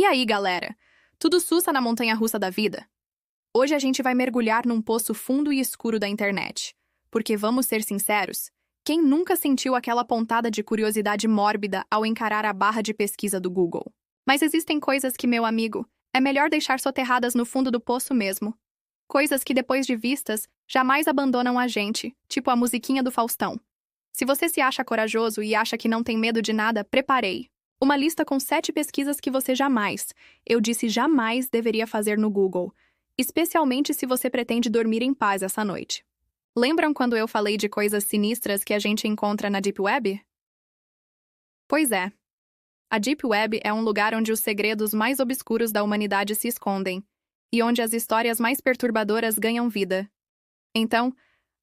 E aí, galera? Tudo sussa na montanha-russa da vida? Hoje a gente vai mergulhar num poço fundo e escuro da internet. Porque, vamos ser sinceros, quem nunca sentiu aquela pontada de curiosidade mórbida ao encarar a barra de pesquisa do Google? Mas existem coisas que, meu amigo, é melhor deixar soterradas no fundo do poço mesmo. Coisas que, depois de vistas, jamais abandonam a gente, tipo a musiquinha do Faustão. Se você se acha corajoso e acha que não tem medo de nada, preparei uma lista com 7 pesquisas que você jamais, eu disse jamais, deveria fazer no Google, especialmente se você pretende dormir em paz essa noite. Lembram quando eu falei de coisas sinistras que a gente encontra na Deep Web? Pois é. A Deep Web é um lugar onde os segredos mais obscuros da humanidade se escondem e onde as histórias mais perturbadoras ganham vida. Então,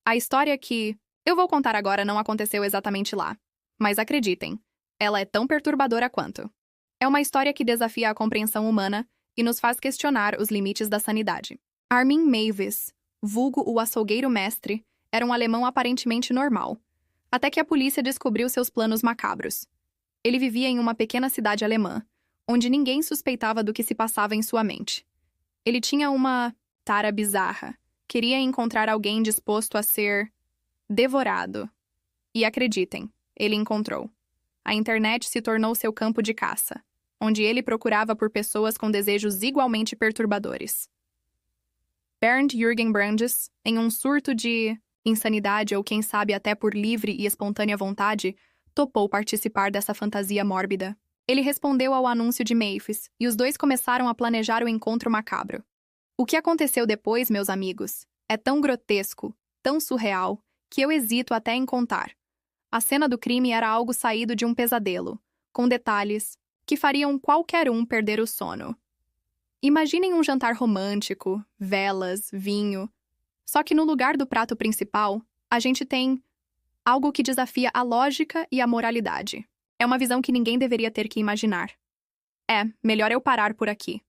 a história que eu vou contar agora não aconteceu exatamente lá, mas acreditem, ela é tão perturbadora quanto. É uma história que desafia a compreensão humana e nos faz questionar os limites da sanidade. Armin Meiwes, vulgo o açougueiro mestre, era um alemão aparentemente normal, até que a polícia descobriu seus planos macabros. Ele vivia em uma pequena cidade alemã, onde ninguém suspeitava do que se passava em sua mente. Ele tinha uma tara bizarra. Queria encontrar alguém disposto a ser devorado. E acreditem, ele encontrou. A internet se tornou seu campo de caça, onde ele procurava por pessoas com desejos igualmente perturbadores. Bernd Jürgen Brandes, em um surto de insanidade ou quem sabe até por livre e espontânea vontade, topou participar dessa fantasia mórbida. Ele respondeu ao anúncio de Meiwes e os dois começaram a planejar o encontro macabro. O que aconteceu depois, meus amigos, é tão grotesco, tão surreal, que eu hesito até em contar. A cena do crime era algo saído de um pesadelo, com detalhes que fariam qualquer um perder o sono. Imaginem um jantar romântico, velas, vinho. Só que no lugar do prato principal, a gente tem algo que desafia a lógica e a moralidade. É uma visão que ninguém deveria ter que imaginar. Melhor eu parar por aqui.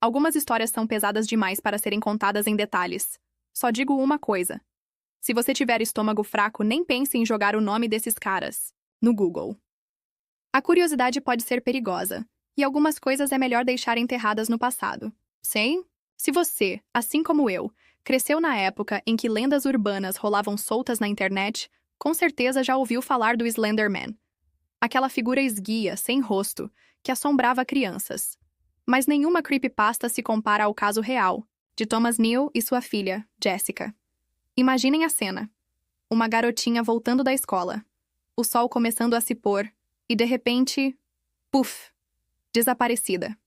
Algumas histórias são pesadas demais para serem contadas em detalhes. Só digo uma coisa. Se você tiver estômago fraco, nem pense em jogar o nome desses caras no Google. A curiosidade pode ser perigosa, e algumas coisas é melhor deixar enterradas no passado. Sim? Se você, assim como eu, cresceu na época em que lendas urbanas rolavam soltas na internet, com certeza já ouviu falar do Slender Man. Aquela figura esguia, sem rosto, que assombrava crianças. Mas nenhuma creepypasta se compara ao caso real, de Thomas Neal e sua filha, Jessica. Imaginem a cena. Uma garotinha voltando da escola. O sol começando a se pôr, e de repente... puf! Desaparecida.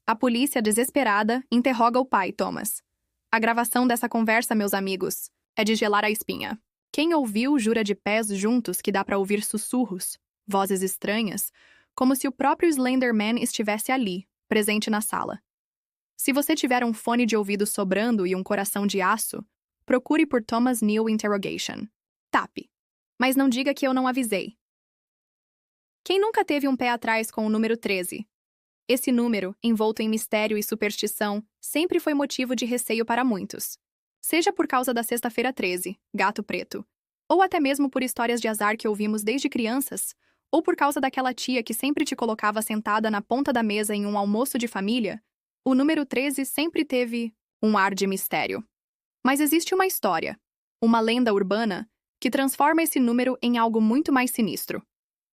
A polícia, desesperada, interroga o pai, Thomas. A gravação dessa conversa, meus amigos, é de gelar a espinha. Quem ouviu jura de pés juntos que dá pra ouvir sussurros, vozes estranhas, como se o próprio Slender Man estivesse ali, presente na sala. Se você tiver um fone de ouvido sobrando e um coração de aço, procure por Thomas Neal Interrogation. Tape. Mas não diga que eu não avisei. Quem nunca teve um pé atrás com o número 13? Esse número, envolto em mistério e superstição, sempre foi motivo de receio para muitos. Seja por causa da Sexta-feira 13, Gato Preto, ou até mesmo por histórias de azar que ouvimos desde crianças, ou por causa daquela tia que sempre te colocava sentada na ponta da mesa em um almoço de família, o número 13 sempre teve um ar de mistério. Mas existe uma história, uma lenda urbana, que transforma esse número em algo muito mais sinistro.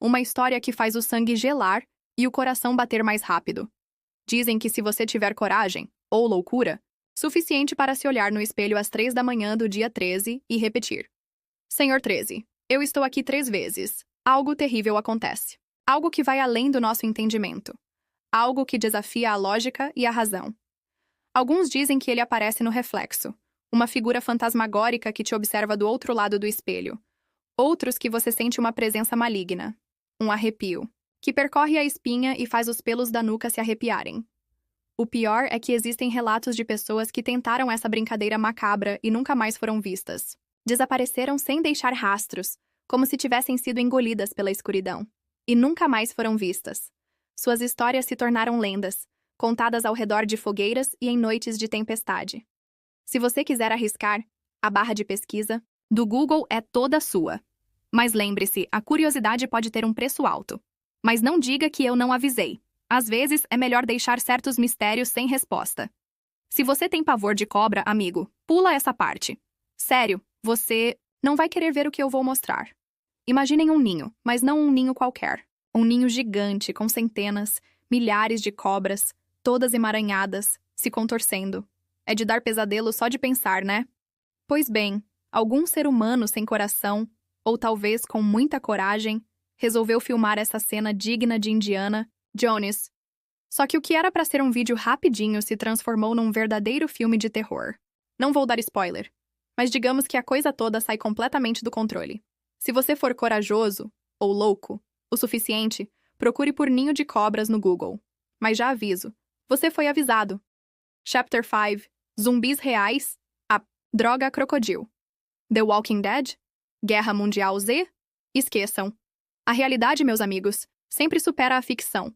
Uma história que faz o sangue gelar e o coração bater mais rápido. Dizem que se você tiver coragem, ou loucura, suficiente para se olhar no espelho às 3 da manhã do dia 13 e repetir: Senhor 13, eu estou aqui 3 vezes. Algo terrível acontece. Algo que vai além do nosso entendimento. Algo que desafia a lógica e a razão. Alguns dizem que ele aparece no reflexo, uma figura fantasmagórica que te observa do outro lado do espelho. Outros que você sente uma presença maligna, um arrepio, que percorre a espinha e faz os pelos da nuca se arrepiarem. O pior é que existem relatos de pessoas que tentaram essa brincadeira macabra e nunca mais foram vistas. Desapareceram sem deixar rastros, como se tivessem sido engolidas pela escuridão. E nunca mais foram vistas. Suas histórias se tornaram lendas, contadas ao redor de fogueiras e em noites de tempestade. Se você quiser arriscar, a barra de pesquisa do Google é toda sua. Mas lembre-se, a curiosidade pode ter um preço alto. Mas não diga que eu não avisei. Às vezes, é melhor deixar certos mistérios sem resposta. Se você tem pavor de cobra, amigo, pula essa parte. Sério, você não vai querer ver o que eu vou mostrar. Imaginem um ninho, mas não um ninho qualquer. Um ninho gigante com centenas, milhares de cobras, todas emaranhadas, se contorcendo. É de dar pesadelo só de pensar, né? Pois bem, algum ser humano sem coração, ou talvez com muita coragem, resolveu filmar essa cena digna de Indiana Jones. Só que o que era para ser um vídeo rapidinho se transformou num verdadeiro filme de terror. Não vou dar spoiler, mas digamos que a coisa toda sai completamente do controle. Se você for corajoso, ou louco, o suficiente, procure por ninho de cobras no Google. Mas já aviso, você foi avisado. Chapter 5, Zumbis Reais, a Droga Crocodile. The Walking Dead? Guerra Mundial Z? Esqueçam. A realidade, meus amigos, sempre supera a ficção.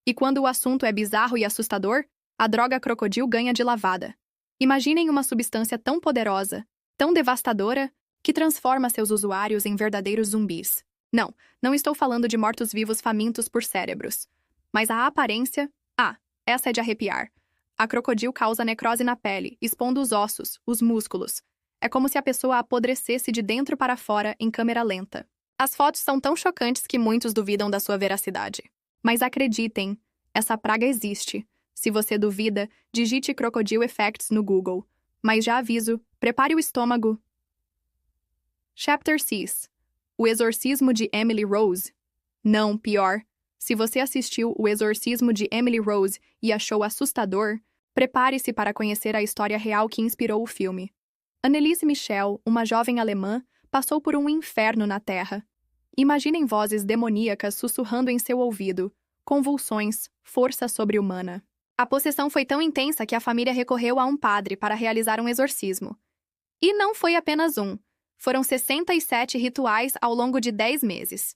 E quando o assunto é bizarro e assustador, a droga crocodilo ganha de lavada. Imaginem uma substância tão poderosa, tão devastadora, que transforma seus usuários em verdadeiros zumbis. Não estou falando de mortos-vivos famintos por cérebros. Mas a aparência, essa é de arrepiar. A crocodilo causa necrose na pele, expondo os ossos, os músculos. É como se a pessoa apodrecesse de dentro para fora em câmera lenta. As fotos são tão chocantes que muitos duvidam da sua veracidade. Mas acreditem, essa praga existe. Se você duvida, digite Crocodile Effects no Google. Mas já aviso, prepare o estômago. Chapter 6. O Exorcismo de Emily Rose. Não, pior. Se você assistiu O Exorcismo de Emily Rose e achou assustador, prepare-se para conhecer a história real que inspirou o filme. Anneliese Michel, uma jovem alemã, passou por um inferno na Terra. Imaginem vozes demoníacas sussurrando em seu ouvido, convulsões, força sobre-humana. A possessão foi tão intensa que a família recorreu a um padre para realizar um exorcismo. E não foi apenas um. Foram 67 rituais ao longo de 10 meses.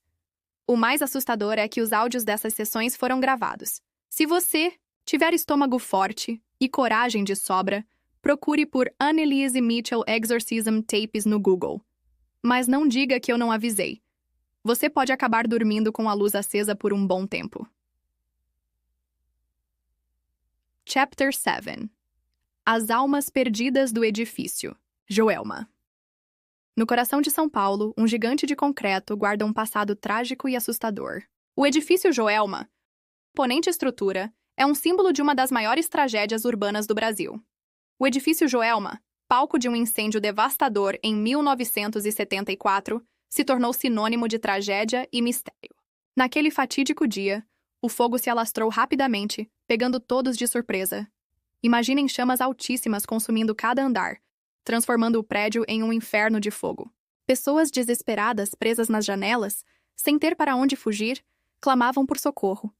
O mais assustador é que os áudios dessas sessões foram gravados. Se você tiver estômago forte e coragem de sobra, procure por Anneliese Michel Exorcism Tapes no Google. Mas não diga que eu não avisei. Você pode acabar dormindo com a luz acesa por um bom tempo. Chapter 7. As Almas Perdidas do Edifício. Joelma. No coração de São Paulo, um gigante de concreto guarda um passado trágico e assustador. O edifício Joelma, imponente estrutura, é um símbolo de uma das maiores tragédias urbanas do Brasil. O edifício Joelma, palco de um incêndio devastador em 1974, se tornou sinônimo de tragédia e mistério. Naquele fatídico dia, o fogo se alastrou rapidamente, pegando todos de surpresa. Imaginem chamas altíssimas consumindo cada andar, transformando o prédio em um inferno de fogo. Pessoas desesperadas presas nas janelas, sem ter para onde fugir, clamavam por socorro.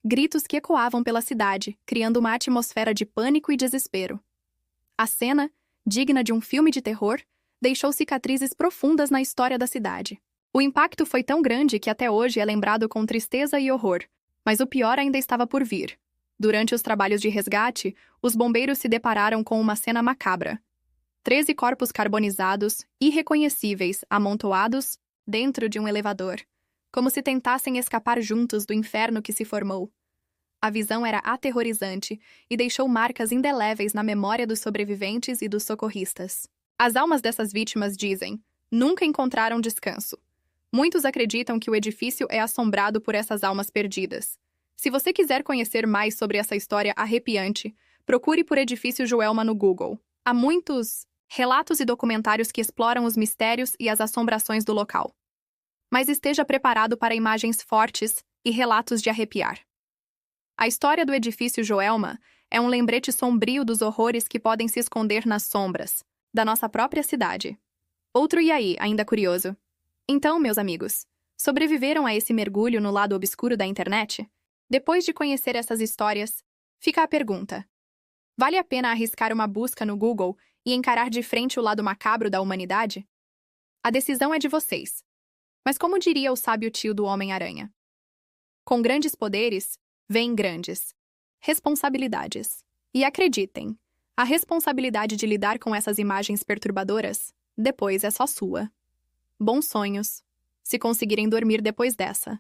Gritos que ecoavam pela cidade, criando uma atmosfera de pânico e desespero. A cena, digna de um filme de terror, deixou cicatrizes profundas na história da cidade. O impacto foi tão grande que até hoje é lembrado com tristeza e horror, mas o pior ainda estava por vir. Durante os trabalhos de resgate, os bombeiros se depararam com uma cena macabra. 13 corpos carbonizados, irreconhecíveis, amontoados dentro de um elevador, como se tentassem escapar juntos do inferno que se formou. A visão era aterrorizante e deixou marcas indeléveis na memória dos sobreviventes e dos socorristas. As almas dessas vítimas dizem, nunca encontraram descanso. Muitos acreditam que o edifício é assombrado por essas almas perdidas. Se você quiser conhecer mais sobre essa história arrepiante, procure por Edifício Joelma no Google. Há muitos relatos e documentários que exploram os mistérios e as assombrações do local. Mas esteja preparado para imagens fortes e relatos de arrepiar. A história do Edifício Joelma é um lembrete sombrio dos horrores que podem se esconder nas sombras da nossa própria cidade. Outro e aí, ainda curioso. Então, meus amigos, sobreviveram a esse mergulho no lado obscuro da internet? Depois de conhecer essas histórias, fica a pergunta. Vale a pena arriscar uma busca no Google e encarar de frente o lado macabro da humanidade? A decisão é de vocês. Mas como diria o sábio tio do Homem-Aranha? Com grandes poderes, vêm grandes responsabilidades. E acreditem, a responsabilidade de lidar com essas imagens perturbadoras, depois é só sua. Bons sonhos, se conseguirem dormir depois dessa.